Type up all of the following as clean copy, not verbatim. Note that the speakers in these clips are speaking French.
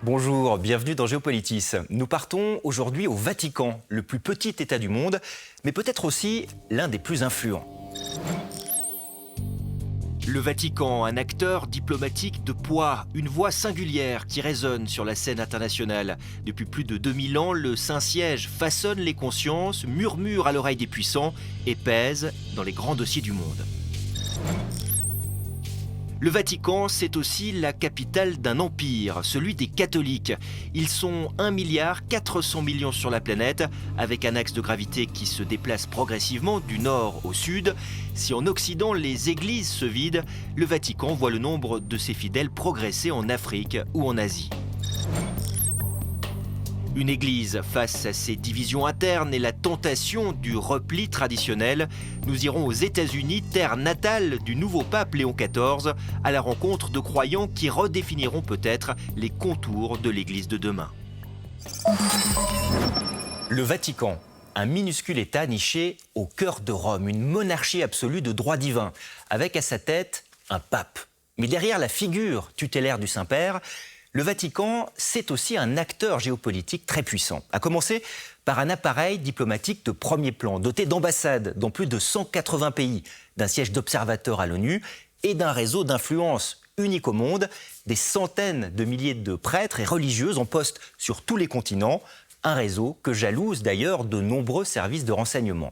Bonjour, bienvenue dans Géopolitis. Nous partons aujourd'hui au Vatican, le plus petit État du monde, mais peut-être aussi l'un des plus influents. Le Vatican, un acteur diplomatique de poids, une voix singulière qui résonne sur la scène internationale. Depuis plus de 2000 ans, le Saint-Siège façonne les consciences, murmure à l'oreille des puissants et pèse dans les grands dossiers du monde. Le Vatican, c'est aussi la capitale d'un empire, celui des catholiques. Ils sont 1,4 milliard sur la planète, avec un axe de gravité qui se déplace progressivement du nord au sud. Si en Occident, les églises se vident, le Vatican voit le nombre de ses fidèles progresser en Afrique ou en Asie. Une église face à ses divisions internes et la tentation du repli traditionnel, nous irons aux États-Unis, terre natale du nouveau pape Léon XIV, à la rencontre de croyants qui redéfiniront peut-être les contours de l'église de demain. Le Vatican, un minuscule État niché au cœur de Rome, une monarchie absolue de droit divin, avec à sa tête un pape. Mais derrière la figure tutélaire du Saint-Père, le Vatican, c'est aussi un acteur géopolitique très puissant, à commencer par un appareil diplomatique de premier plan, doté d'ambassades dans plus de 180 pays, d'un siège d'observateur à l'ONU et d'un réseau d'influence unique au monde, des centaines de milliers de prêtres et religieuses en poste sur tous les continents, un réseau que jalousent d'ailleurs de nombreux services de renseignement.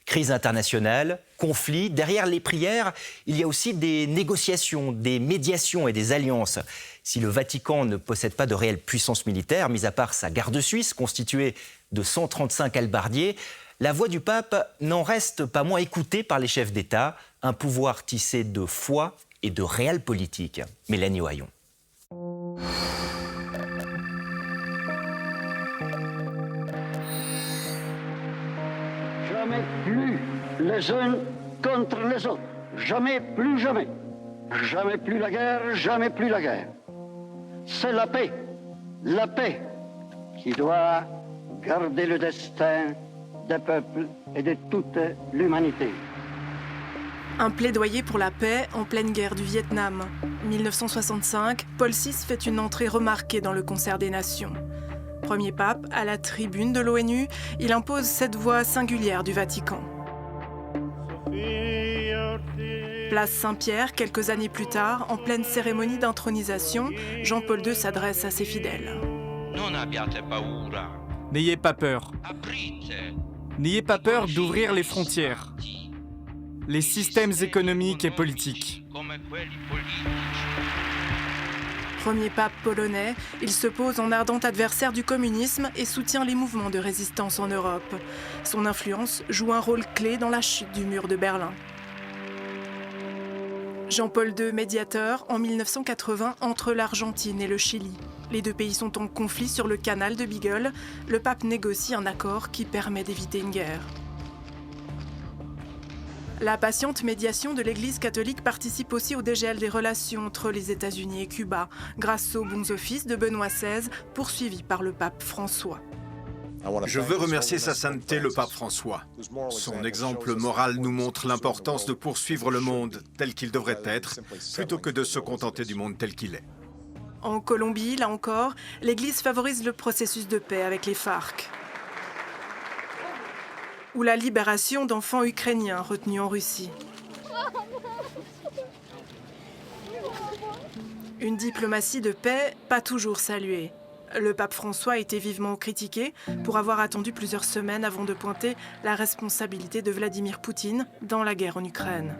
Crise internationale, conflits, derrière les prières, il y a aussi des négociations, des médiations et des alliances. Si le Vatican ne possède pas de réelle puissance militaire, mis à part sa garde suisse constituée de 135 hallebardiers, la voix du pape n'en reste pas moins écoutée par les chefs d'État, un pouvoir tissé de foi et de réelle politique. Mélanie Ohaillon. Jamais plus les uns contre les autres. Jamais plus jamais. Jamais plus la guerre, jamais plus la guerre. C'est la paix qui doit garder le destin des peuples et de toute l'humanité. Un plaidoyer pour la paix en pleine guerre du Vietnam. 1965, Paul VI fait une entrée remarquée dans le concert des nations. Premier pape, à la tribune de l'ONU, il impose cette voix singulière du Vatican. Place Saint-Pierre, quelques années plus tard, en pleine cérémonie d'intronisation, Jean-Paul II s'adresse à ses fidèles. N'ayez pas peur. N'ayez pas peur d'ouvrir les frontières, les systèmes économiques et politiques. Premier pape polonais, il se pose en ardent adversaire du communisme et soutient les mouvements de résistance en Europe. Son influence joue un rôle clé dans la chute du mur de Berlin. Jean-Paul II, médiateur, en 1980, entre l'Argentine et le Chili. Les deux pays sont en conflit sur le canal de Beagle. Le pape négocie un accord qui permet d'éviter une guerre. La patiente médiation de l'Église catholique participe aussi au dégel des relations entre les États-Unis et Cuba, grâce aux bons offices de Benoît XVI, poursuivi par le pape François. Je veux remercier Sa Sainteté le pape François. Son exemple moral nous montre l'importance de poursuivre le monde tel qu'il devrait être, plutôt que de se contenter du monde tel qu'il est. En Colombie, là encore, l'Église favorise le processus de paix avec les FARC. Ou la libération d'enfants ukrainiens retenus en Russie. Une diplomatie de paix pas toujours saluée. Le pape François a été vivement critiqué pour avoir attendu plusieurs semaines avant de pointer la responsabilité de Vladimir Poutine dans la guerre en Ukraine.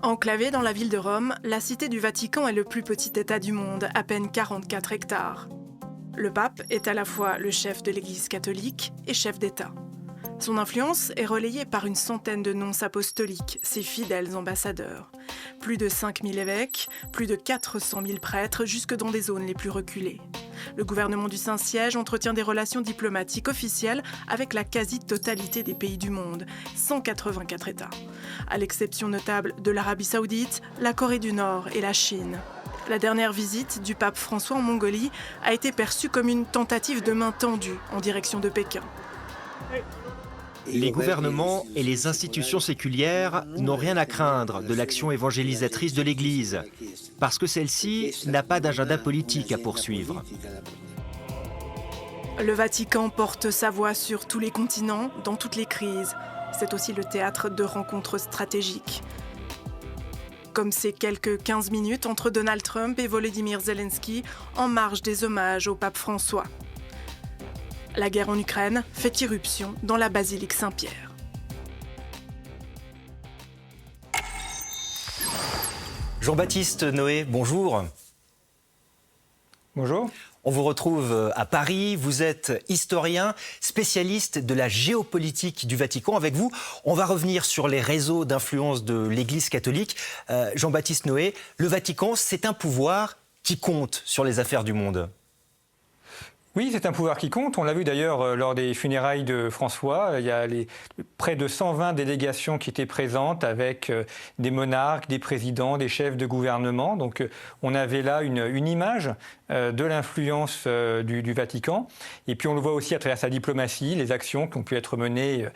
Enclavée dans la ville de Rome, la cité du Vatican est le plus petit État du monde, à peine 44 hectares. Le pape est à la fois le chef de l'Église catholique et chef d'État. Son influence est relayée par une centaine de nonces apostoliques, ses fidèles ambassadeurs. Plus de 5000 évêques, plus de 400 000 prêtres, jusque dans des zones les plus reculées. Le gouvernement du Saint-Siège entretient des relations diplomatiques officielles avec la quasi-totalité des pays du monde, 184 États, à l'exception notable de l'Arabie Saoudite, la Corée du Nord et la Chine. La dernière visite du pape François en Mongolie a été perçue comme une tentative de main tendue en direction de Pékin. Les gouvernements et les institutions séculières n'ont rien à craindre de l'action évangélisatrice de l'Église, parce que celle-ci n'a pas d'agenda politique à poursuivre. Le Vatican porte sa voix sur tous les continents, dans toutes les crises. C'est aussi le théâtre de rencontres stratégiques. Comme ces quelques 15 minutes entre Donald Trump et Volodymyr Zelensky en marge des hommages au pape François. La guerre en Ukraine fait irruption dans la basilique Saint-Pierre. Jean-Baptiste Noé, bonjour. Bonjour. On vous retrouve à Paris, vous êtes historien, spécialiste de la géopolitique du Vatican. Avec vous, on va revenir sur les réseaux d'influence de l'Église catholique. Jean-Baptiste Noé, le Vatican, c'est un pouvoir qui compte sur les affaires du monde. Oui, c'est un pouvoir qui compte. On l'a vu d'ailleurs lors des funérailles de François. Il y a près de 120 délégations qui étaient présentes avec des monarques, des présidents, des chefs de gouvernement. Donc on avait là une image de l'influence du Vatican. Et puis on le voit aussi à travers sa diplomatie, les actions qui ont pu être menées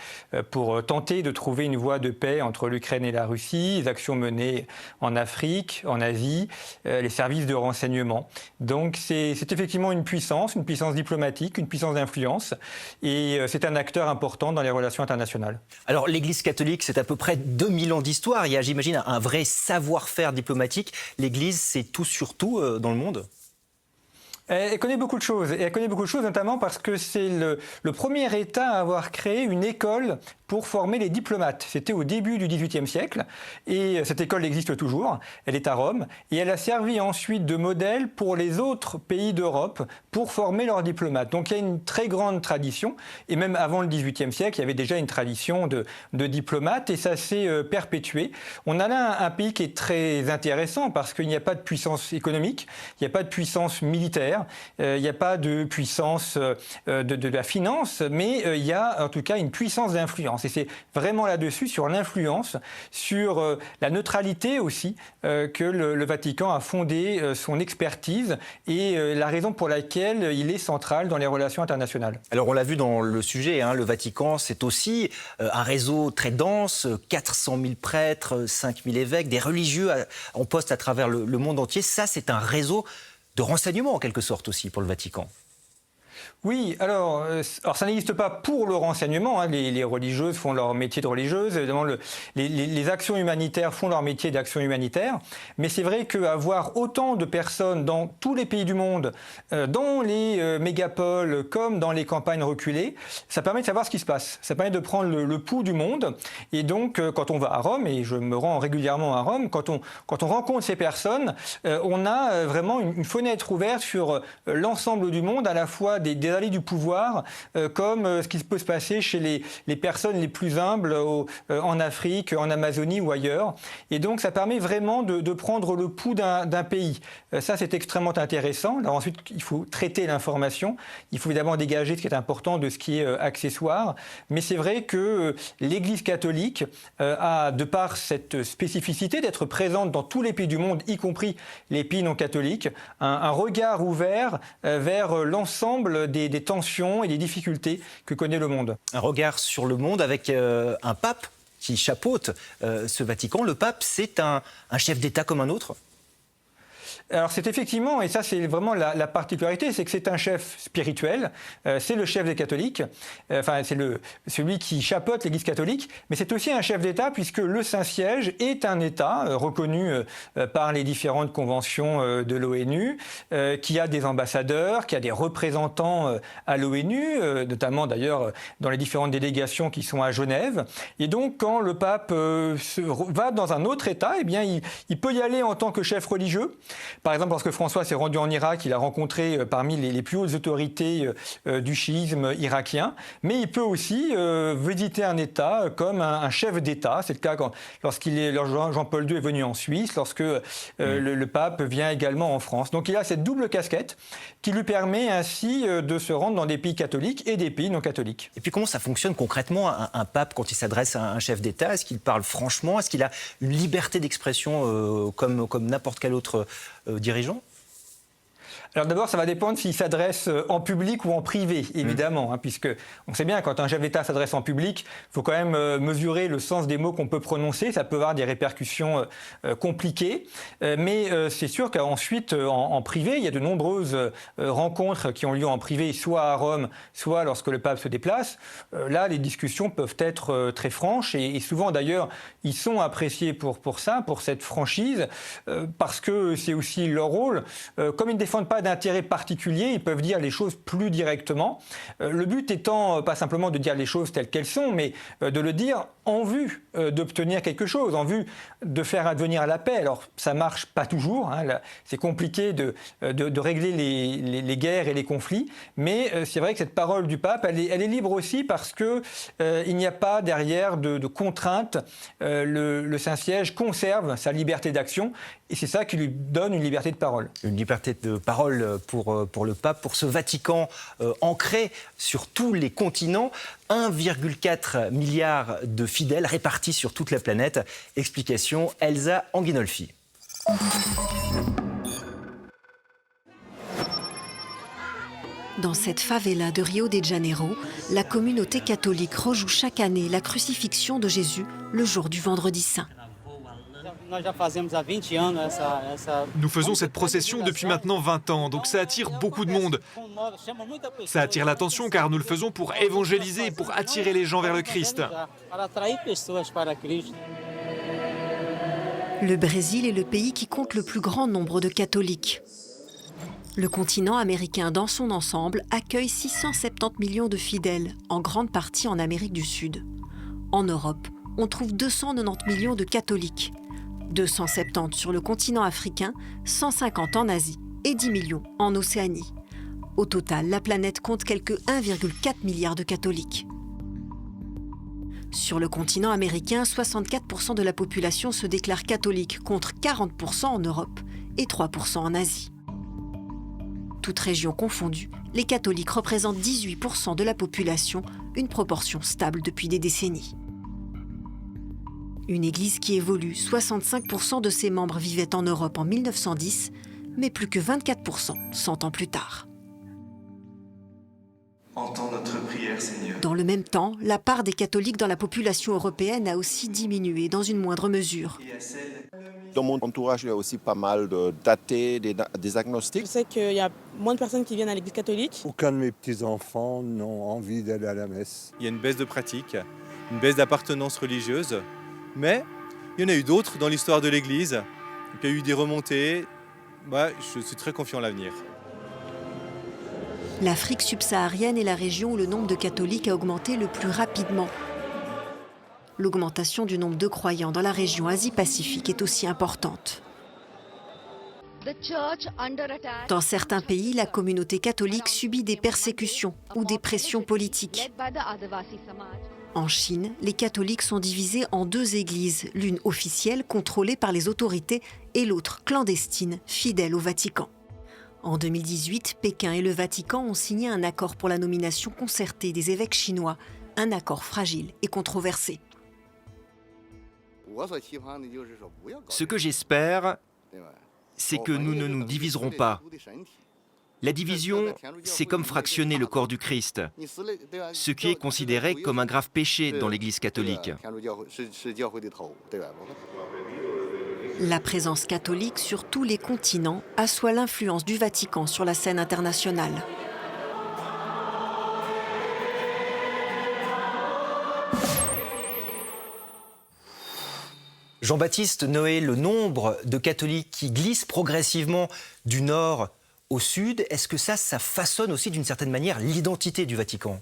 pour tenter de trouver une voie de paix entre l'Ukraine et la Russie, les actions menées en Afrique, en Asie, les services de renseignement. Donc c'est effectivement une puissance diplomatique, une puissance d'influence, et c'est un acteur important dans les relations internationales. Alors l'Église catholique, c'est à peu près 2000 ans d'histoire. Il y a, j'imagine, un vrai savoir-faire diplomatique. L'Église, c'est tout sur tout dans le monde ? Elle connaît beaucoup de choses, et elle connaît beaucoup de choses notamment parce que c'est le premier État à avoir créé une école pour former les diplomates. C'était au début du XVIIIe siècle, et cette école existe toujours, elle est à Rome, et elle a servi ensuite de modèle pour les autres pays d'Europe pour former leurs diplomates. Donc il y a une très grande tradition, et même avant le XVIIIe siècle, il y avait déjà une tradition de diplomates, et ça s'est perpétué. On a là un pays qui est très intéressant parce qu'il n'y a pas de puissance économique, il n'y a pas de puissance militaire, il n'y a pas de puissance de la finance, mais il y a en tout cas une puissance d'influence. Et c'est vraiment là-dessus, sur l'influence, sur la neutralité aussi, que le Vatican a fondé son expertise et la raison pour laquelle il est central dans les relations internationales. Alors on l'a vu dans le sujet, le Vatican, c'est aussi un réseau très dense, 400 000 prêtres, 5 000 évêques, des religieux en poste à travers le monde entier. Ça, c'est un réseau de renseignement en quelque sorte aussi pour le Vatican. Oui, alors ça n'existe pas pour le renseignement. Les religieuses font leur métier de religieuse. Évidemment, les actions humanitaires font leur métier d'action humanitaire. Mais c'est vrai qu'avoir autant de personnes dans tous les pays du monde, dans les mégapoles comme dans les campagnes reculées, ça permet de savoir ce qui se passe. Ça permet de prendre le pouls du monde. Et donc, quand on va à Rome, et je me rends régulièrement à Rome, quand on rencontre ces personnes, on a vraiment une fenêtre ouverte sur l'ensemble du monde, à la fois des allées du pouvoir, comme ce qui peut se passer chez les personnes les plus humbles en Afrique, en Amazonie ou ailleurs. Et donc, ça permet vraiment de prendre le pouls d'un pays. Ça, c'est extrêmement intéressant. Alors ensuite, il faut traiter l'information. Il faut évidemment dégager ce qui est important de ce qui est accessoire. Mais c'est vrai que l'Église catholique a, de par cette spécificité d'être présente dans tous les pays du monde, y compris les pays non catholiques, un regard ouvert vers l'ensemble des tensions et des difficultés que connaît le monde. Un regard sur le monde avec un pape qui chapeaute ce Vatican. Le pape, c'est un chef d'État comme un autre ? Alors c'est effectivement, et ça c'est vraiment la particularité, c'est que c'est un chef spirituel, c'est le chef des catholiques, enfin c'est celui qui chapeaute l'Église catholique, mais c'est aussi un chef d'État puisque le Saint-Siège est un État reconnu par les différentes conventions de l'ONU, qui a des ambassadeurs, qui a des représentants à l'ONU, notamment d'ailleurs dans les différentes délégations qui sont à Genève. Et donc quand le pape va dans un autre État, eh bien il peut y aller en tant que chef religieux. Par exemple, lorsque François s'est rendu en Irak, il a rencontré parmi les plus hautes autorités du chiisme irakien, mais il peut aussi visiter un État comme un chef d'État. C'est le cas lorsque Jean-Paul II est venu en Suisse, lorsque le pape vient également en France. Donc il a cette double casquette qui lui permet ainsi de se rendre dans des pays catholiques et des pays non catholiques. Et puis comment ça fonctionne concrètement, un pape, quand il s'adresse à un chef d'État? Est-ce qu'il parle franchement? Est-ce qu'il a une liberté d'expression comme n'importe quel autre dirigeant? Alors d'abord, ça va dépendre s'il s'adresse en public ou en privé, évidemment, puisque on sait bien, quand un chef d'État s'adresse en public, il faut quand même mesurer le sens des mots qu'on peut prononcer. Ça peut avoir des répercussions compliquées. Mais c'est sûr qu'ensuite, en privé, il y a de nombreuses rencontres qui ont lieu en privé, soit à Rome, soit lorsque le pape se déplace. Là, les discussions peuvent être très franches et souvent, d'ailleurs, ils sont appréciés pour ça, pour cette franchise, parce que c'est aussi leur rôle. Comme ils ne défendent pas d'intérêt particulier, ils peuvent dire les choses plus directement. Le but étant pas simplement de dire les choses telles qu'elles sont, mais de le dire en vue d'obtenir quelque chose, en vue de faire advenir la paix. Alors, ça marche pas toujours, c'est compliqué de régler les guerres et les conflits, mais c'est vrai que cette parole du pape, elle est libre aussi parce que il n'y a pas derrière de contraintes. Le Saint-Siège conserve sa liberté d'action et c'est ça qui lui donne une liberté de parole. Une liberté de parole pour le pape, pour ce Vatican ancré sur tous les continents. 1,4 milliard de fidèles répartis sur toute la planète. Explication, Elsa Anguinolfi. Dans cette favela de Rio de Janeiro, la communauté catholique rejoue chaque année la crucifixion de Jésus le jour du Vendredi Saint. Nous faisons cette procession depuis maintenant 20 ans, donc ça attire beaucoup de monde. Ça attire l'attention car nous le faisons pour évangéliser, pour attirer les gens vers le Christ. Le Brésil est le pays qui compte le plus grand nombre de catholiques. Le continent américain dans son ensemble accueille 670 millions de fidèles, en grande partie en Amérique du Sud. En Europe, on trouve 290 millions de catholiques. 270 sur le continent africain, 150 en Asie et 10 millions en Océanie. Au total, la planète compte quelque 1,4 milliard de catholiques. Sur le continent américain, 64% de la population se déclare catholique, contre 40% en Europe et 3% en Asie. Toutes régions confondues, les catholiques représentent 18% de la population, une proportion stable depuis des décennies. Une église qui évolue, 65% de ses membres vivaient en Europe en 1910, mais plus que 24% 100 ans plus tard. Entends notre prière, Seigneur. Dans le même temps, la part des catholiques dans la population européenne a aussi diminué dans une moindre mesure. Dans mon entourage, il y a aussi pas mal d'athées, des agnostiques. Je sais qu'il y a moins de personnes qui viennent à l'église catholique. Aucun de mes petits-enfants n'ont envie d'aller à la messe. Il y a une baisse de pratique, une baisse d'appartenance religieuse, mais il y en a eu d'autres dans l'histoire de l'église. Il y a eu des remontées. Je suis très confiant en l'avenir. L'Afrique subsaharienne est la région où le nombre de catholiques a augmenté le plus rapidement. L'augmentation du nombre de croyants dans la région Asie-Pacifique est aussi importante. Dans certains pays, la communauté catholique subit des persécutions ou des pressions politiques. En Chine, les catholiques sont divisés en deux églises, l'une officielle, contrôlée par les autorités, et l'autre clandestine, fidèle au Vatican. En 2018, Pékin et le Vatican ont signé un accord pour la nomination concertée des évêques chinois, un accord fragile et controversé. Ce que j'espère, c'est que nous ne nous diviserons pas. La division, c'est comme fractionner le corps du Christ, ce qui est considéré comme un grave péché dans l'Église catholique. La présence catholique sur tous les continents assoit l'influence du Vatican sur la scène internationale. Jean-Baptiste Noé, le nombre de catholiques qui glissent progressivement du nord au sud, est-ce que ça façonne aussi d'une certaine manière l'identité du Vatican ?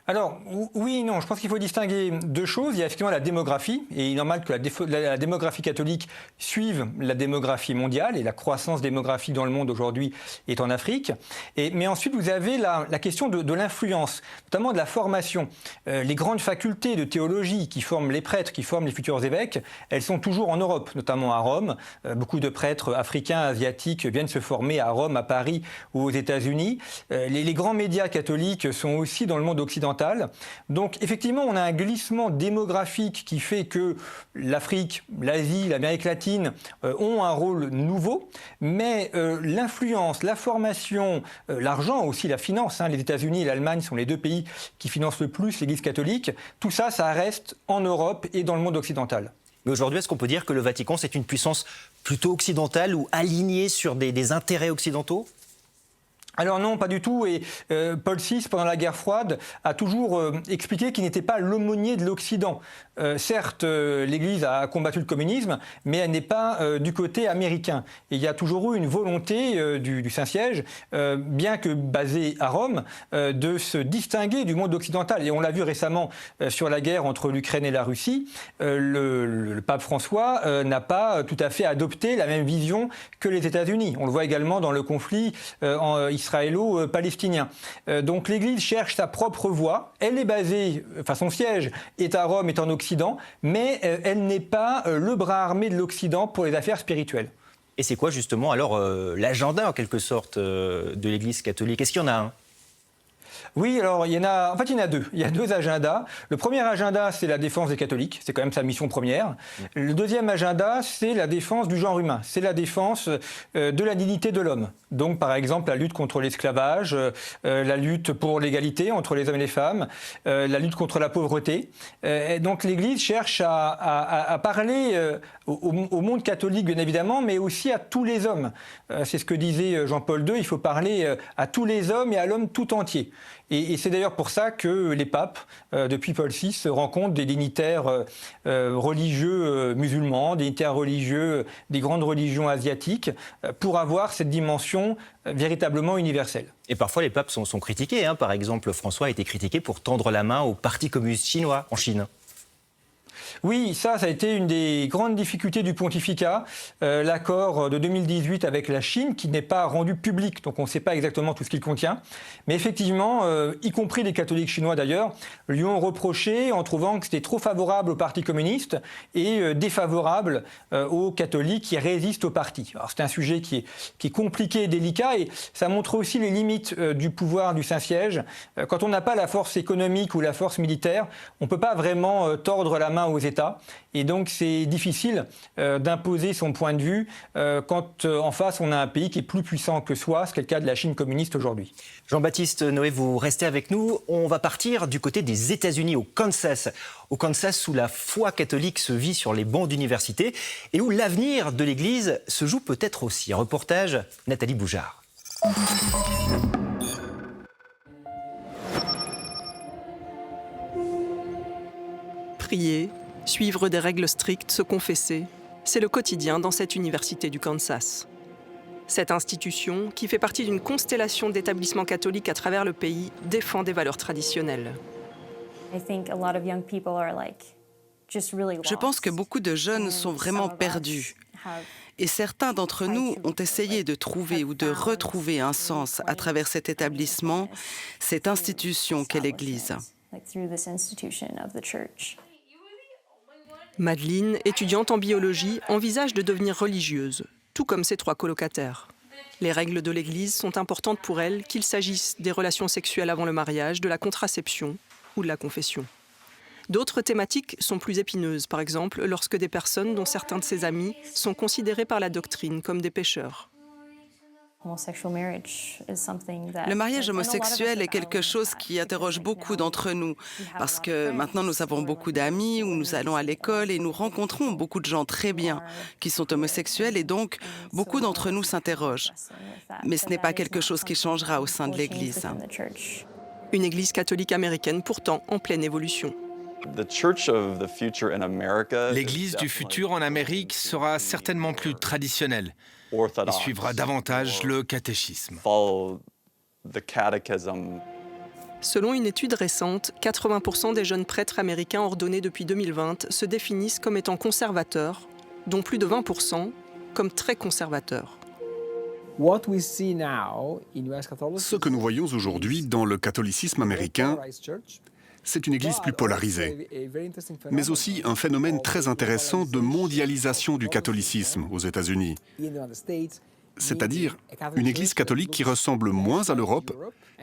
Alors, oui, non, je pense qu'il faut distinguer deux choses. Il y a effectivement la démographie, et il est normal que la démographie catholique suive la démographie mondiale, et la croissance démographique dans le monde aujourd'hui est en Afrique. Mais ensuite, vous avez la question de l'influence, notamment de la formation. Les grandes facultés de théologie qui forment les prêtres, qui forment les futurs évêques, elles sont toujours en Europe, notamment à Rome. Beaucoup de prêtres africains, asiatiques viennent se former à Rome, à Paris ou aux États-Unis. Les grands médias catholiques sont aussi dans le monde occidental occidentale. Donc effectivement, on a un glissement démographique qui fait que l'Afrique, l'Asie, l'Amérique latine ont un rôle nouveau, mais l'influence, la formation, l'argent aussi, la finance, les États-Unis et l'Allemagne sont les deux pays qui financent le plus l'Église catholique, tout ça, ça reste en Europe et dans le monde occidental. Mais aujourd'hui, est-ce qu'on peut dire que le Vatican, c'est une puissance plutôt occidentale ou alignée sur des intérêts occidentaux ? Alors non, pas du tout. Et Paul VI, pendant la guerre froide, a toujours expliqué qu'il n'était pas l'aumônier de l'Occident. Certes, l'Église a combattu le communisme, mais elle n'est pas du côté américain. Et il y a toujours eu une volonté du Saint-Siège, bien que basée à Rome, de se distinguer du monde occidental. Et on l'a vu récemment sur la guerre entre l'Ukraine et la Russie. Le pape François n'a pas tout à fait adopté la même vision que les États-Unis. On le voit également dans le conflit israélo-palestinien. Donc l'Église cherche sa propre voie. Elle est basée, son siège est à Rome, est en Occident, mais elle n'est pas le bras armé de l'Occident pour les affaires spirituelles. Et c'est quoi justement alors l'agenda en quelque sorte de l'Église catholique ? Est-ce qu'il y en a un ? Oui, alors il y en a deux. Il y a deux agendas. Le premier agenda, c'est la défense des catholiques. C'est quand même sa mission première. Le deuxième agenda, c'est la défense du genre humain. C'est la défense de la dignité de l'homme. Donc, par exemple, la lutte contre l'esclavage, la lutte pour l'égalité entre les hommes et les femmes, la lutte contre la pauvreté. Donc, l'Église cherche à parler au monde catholique, bien évidemment, mais aussi à tous les hommes. C'est ce que disait Jean-Paul II. Il faut parler à tous les hommes et à l'homme tout entier. Et c'est d'ailleurs pour ça que les papes, depuis Paul VI, rencontrent des dignitaires religieux musulmans, des dignitaires religieux des grandes religions asiatiques, pour avoir cette dimension véritablement universelle. Et parfois, les papes sont critiqués. Par exemple, François a été critiqué pour tendre la main au Parti communiste chinois en Chine. Oui, ça a été une des grandes difficultés du pontificat, l'accord de 2018 avec la Chine, qui n'est pas rendu public, donc on ne sait pas exactement tout ce qu'il contient. Mais effectivement, y compris les catholiques chinois d'ailleurs, lui ont reproché en trouvant que c'était trop favorable au Parti communiste et défavorable aux catholiques qui résistent au parti. Alors c'est un sujet qui est compliqué et délicat, et ça montre aussi les limites du pouvoir du Saint-Siège. Quand on n'a pas la force économique ou la force militaire, on ne peut pas vraiment tordre la main aux États. Et donc c'est difficile d'imposer son point de vue quand en face on a un pays qui est plus puissant que soi, ce qui est le cas de la Chine communiste aujourd'hui. Jean-Baptiste Noé, vous restez avec nous. On va partir du côté des États-Unis, au Kansas. Au Kansas, où la foi catholique se vit sur les bancs d'université et où l'avenir de l'Église se joue peut-être aussi. Reportage, Nathalie Boujard. Prier, suivre des règles strictes, se confesser, c'est le quotidien dans cette université du Kansas. Cette institution, qui fait partie d'une constellation d'établissements catholiques à travers le pays, défend des valeurs traditionnelles. Je pense que beaucoup de jeunes sont vraiment perdus. Et certains d'entre nous ont essayé de trouver ou de retrouver un sens à travers cet établissement, cette institution qu'est l'Église. Madeleine, étudiante en biologie, envisage de devenir religieuse, tout comme ses 3 colocataires. Les règles de l'Église sont importantes pour elle, qu'il s'agisse des relations sexuelles avant le mariage, de la contraception ou de la confession. D'autres thématiques sont plus épineuses, par exemple lorsque des personnes, dont certains de ses amis, sont considérées par la doctrine comme des pécheurs. Le mariage homosexuel est quelque chose qui interroge beaucoup d'entre nous, parce que maintenant nous avons beaucoup d'amis, où nous allons à l'école et nous rencontrons beaucoup de gens très bien qui sont homosexuels, et donc beaucoup d'entre nous s'interrogent. Mais ce n'est pas quelque chose qui changera au sein de l'Église. Une Église catholique américaine pourtant en pleine évolution. L'Église du futur en Amérique sera certainement plus traditionnelle et suivra davantage le catéchisme. Selon une étude récente, 80% des jeunes prêtres américains ordonnés depuis 2020 se définissent comme étant conservateurs, dont plus de 20% comme très conservateurs. Ce que nous voyons aujourd'hui dans le catholicisme américain, c'est une église plus polarisée, mais aussi un phénomène très intéressant de mondialisation du catholicisme aux États-Unis. c'est-à-dire une Église catholique qui ressemble moins à l'Europe,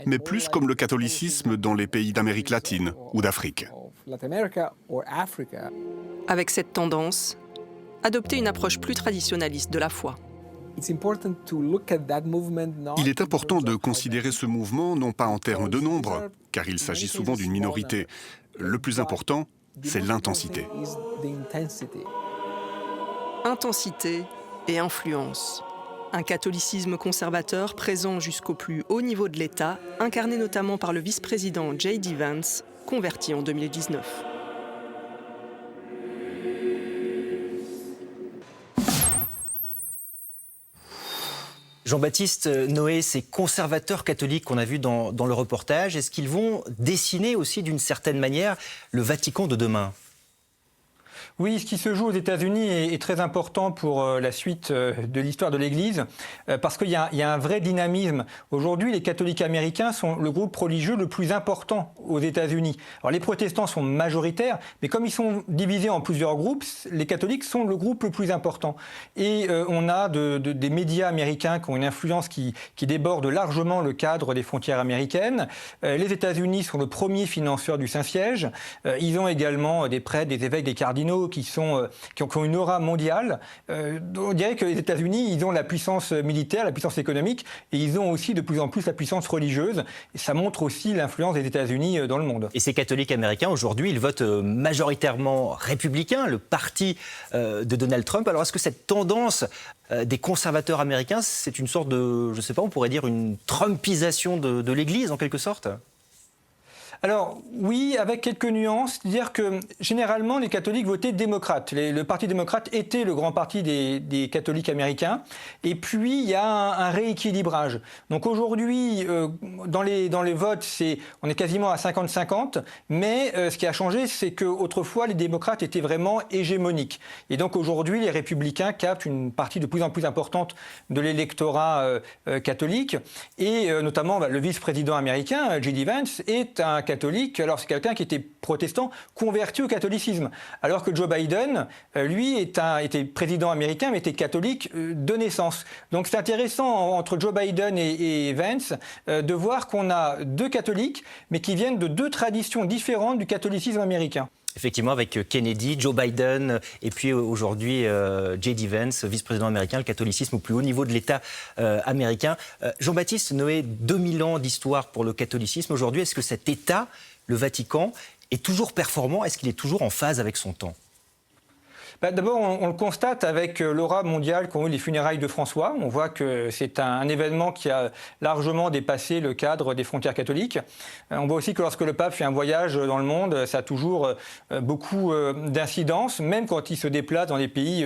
mais plus comme le catholicisme dans les pays d'Amérique latine ou d'Afrique. Avec cette tendance, adopter une approche plus traditionnaliste de la foi. Il est important de considérer ce mouvement non pas en termes de nombre, car il s'agit souvent d'une minorité. Le plus important, c'est l'intensité. Intensité et influence. Un catholicisme conservateur présent jusqu'au plus haut niveau de l'État, incarné notamment par le vice-président J.D. Vance, converti en 2019. Jean-Baptiste Noé, ces conservateurs catholiques qu'on a vus dans le reportage, est-ce qu'ils vont dessiner aussi d'une certaine manière le Vatican de demain ? Oui, ce qui se joue aux États-Unis est très important pour la suite de l'histoire de l'Église, parce qu'il y a un vrai dynamisme. Aujourd'hui, les catholiques américains sont le groupe religieux le plus important aux États-Unis. Alors, les protestants sont majoritaires, mais comme ils sont divisés en plusieurs groupes, les catholiques sont le groupe le plus important. Et on a des médias américains qui ont une influence qui déborde largement le cadre des frontières américaines. Les États-Unis sont le premier financeur du Saint-Siège. Ils ont également des prêtres, des évêques, des cardinaux qui ont une aura mondiale. On dirait que les États-Unis, ils ont la puissance militaire, la puissance économique, et ils ont aussi de plus en plus la puissance religieuse. Et ça montre aussi l'influence des États-Unis dans le monde. Et ces catholiques américains, aujourd'hui, ils votent majoritairement républicain, le parti de Donald Trump. Alors, est-ce que cette tendance des conservateurs américains, c'est une sorte de, je ne sais pas, on pourrait dire une trumpisation de l'Église, en quelque sorte ? Alors oui, avec quelques nuances, c'est-à-dire que généralement les catholiques votaient démocrate. Le Parti démocrate était le grand parti des catholiques américains. Et puis il y a un rééquilibrage. Donc aujourd'hui, dans les votes, on est quasiment à 50-50. Mais ce qui a changé, c'est qu'autrefois les démocrates étaient vraiment hégémoniques. Et donc aujourd'hui, les républicains captent une partie de plus en plus importante de l'électorat catholique. Et notamment le vice-président américain, J.D. Vance, est un catholique. Alors c'est quelqu'un qui était protestant converti au catholicisme. Alors que Joe Biden, lui, était président américain, mais était catholique de naissance. Donc c'est intéressant entre Joe Biden et Vance de voir qu'on a deux catholiques, mais qui viennent de deux traditions différentes du catholicisme américain. Effectivement, avec Kennedy, Joe Biden et puis aujourd'hui J.D. Vance, vice-président américain, le catholicisme au plus haut niveau de l'État américain. Jean-Baptiste Noé, 2000 ans d'histoire pour le catholicisme. Aujourd'hui, est-ce que cet État, le Vatican, est toujours performant ? Est-ce qu'il est toujours en phase avec son temps ? D'abord, on le constate avec l'aura mondiale qu'ont eu les funérailles de François. On voit que c'est un événement qui a largement dépassé le cadre des frontières catholiques. On voit aussi que lorsque le pape fait un voyage dans le monde, ça a toujours beaucoup d'incidence, même quand il se déplace dans des pays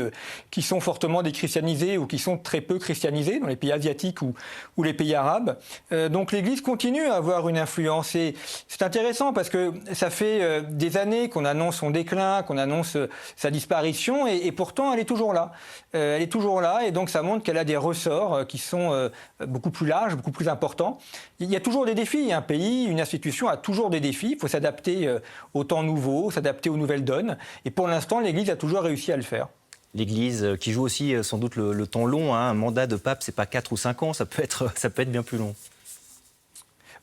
qui sont fortement déchristianisés ou qui sont très peu christianisés, dans les pays asiatiques ou les pays arabes. Donc l'Église continue à avoir une influence. Et c'est intéressant parce que ça fait des années qu'on annonce son déclin, qu'on annonce sa disparition. Et pourtant, elle est toujours là. Elle est toujours là, et donc ça montre qu'elle a des ressorts qui sont beaucoup plus larges, beaucoup plus importants. Il y a toujours des défis. Un pays, une institution a toujours des défis. Il faut s'adapter aux temps nouveaux, s'adapter aux nouvelles donnes. Et pour l'instant, l'Église a toujours réussi à le faire. L'Église qui joue aussi sans doute le temps long. Un mandat de pape, c'est pas 4 ou 5 ans, ça peut être bien plus long.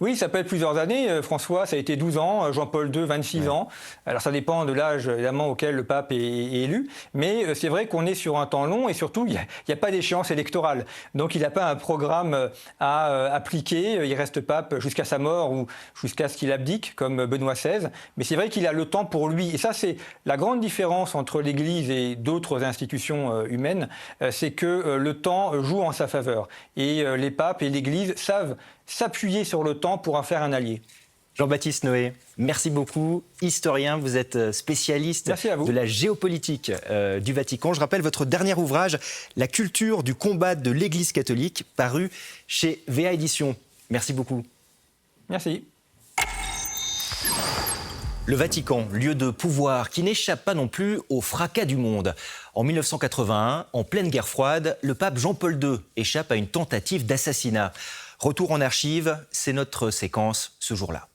Oui, ça peut être plusieurs années. François, ça a été 12 ans. Jean-Paul II, 26 ans. Alors, ça dépend de l'âge, évidemment, auquel le pape est élu. Mais c'est vrai qu'on est sur un temps long et surtout, il n'y a pas d'échéance électorale. Donc, il n'a pas un programme à appliquer. Il reste pape jusqu'à sa mort ou jusqu'à ce qu'il abdique, comme Benoît XVI. Mais c'est vrai qu'il a le temps pour lui. Et ça, c'est la grande différence entre l'Église et d'autres institutions humaines. C'est que le temps joue en sa faveur. Et les papes et l'Église savent s'appuyer sur le temps pour en faire un allié. Jean-Baptiste Noé, merci beaucoup. Historien, vous êtes spécialiste de la géopolitique du Vatican. Je rappelle votre dernier ouvrage, La culture du combat de l'Église catholique, paru chez VA Éditions. Merci beaucoup. Merci. Le Vatican, lieu de pouvoir qui n'échappe pas non plus au fracas du monde. En 1981, en pleine guerre froide, le pape Jean-Paul II échappe à une tentative d'assassinat. Retour en archive, c'est notre séquence ce jour-là.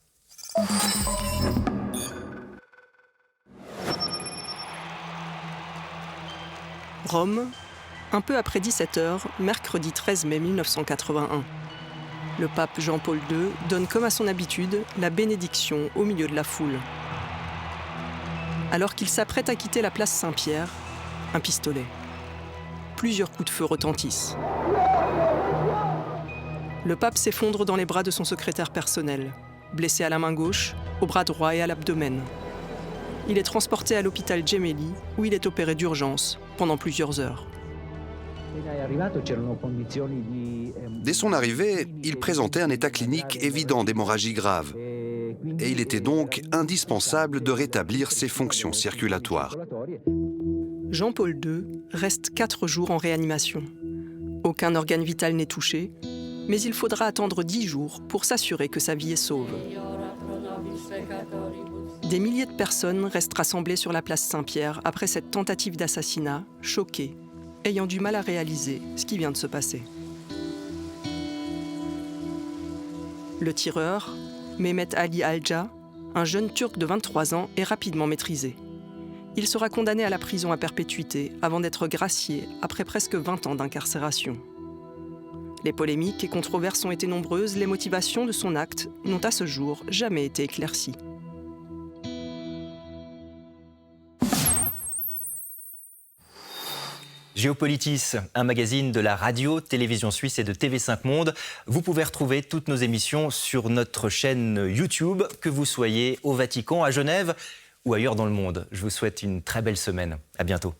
Rome, un peu après 17h, mercredi 13 mai 1981. Le pape Jean-Paul II donne comme à son habitude la bénédiction au milieu de la foule. Alors qu'il s'apprête à quitter la place Saint-Pierre, un pistolet. Plusieurs coups de feu retentissent. Le pape s'effondre dans les bras de son secrétaire personnel, blessé à la main gauche, au bras droit et à l'abdomen. Il est transporté à l'hôpital Gemelli, où il est opéré d'urgence pendant plusieurs heures. Dès son arrivée, il présentait un état clinique évident d'hémorragie grave. Et il était donc indispensable de rétablir ses fonctions circulatoires. Jean-Paul II reste 4 jours en réanimation. Aucun organe vital n'est touché, mais il faudra attendre 10 jours pour s'assurer que sa vie est sauve. Des milliers de personnes restent rassemblées sur la place Saint-Pierre après cette tentative d'assassinat, choquées, ayant du mal à réaliser ce qui vient de se passer. Le tireur, Mehmet Ali Alca, un jeune Turc de 23 ans, est rapidement maîtrisé. Il sera condamné à la prison à perpétuité avant d'être gracié après presque 20 ans d'incarcération. Les polémiques et controverses ont été nombreuses, les motivations de son acte n'ont à ce jour jamais été éclaircies. Géopolitis, un magazine de la radio, télévision suisse et de TV5 Monde. Vous pouvez retrouver toutes nos émissions sur notre chaîne YouTube, que vous soyez au Vatican, à Genève ou ailleurs dans le monde. Je vous souhaite une très belle semaine. À bientôt.